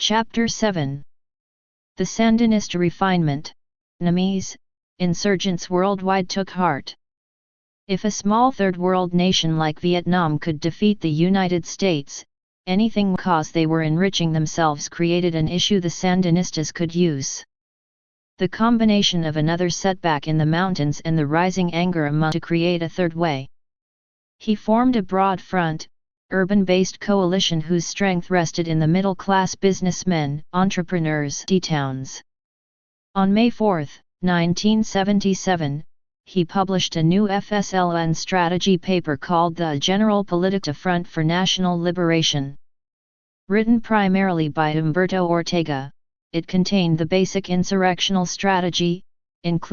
Chapter 7. The Sandinista Refinement. Enemies, insurgents worldwide took heart. If a small third world nation like Vietnam could defeat the United States, anything because they were enriching themselves created an issue the Sandinistas could use. The combination of another setback in the mountains and the rising anger among to create a third way. He formed a broad front, urban-based coalition whose strength rested in the middle-class businessmen, entrepreneurs, towns. On May 4, 1977, he published a new FSLN strategy paper called the General Política Front for National Liberation. Written primarily by Humberto Ortega, it contained the basic insurrectional strategy, including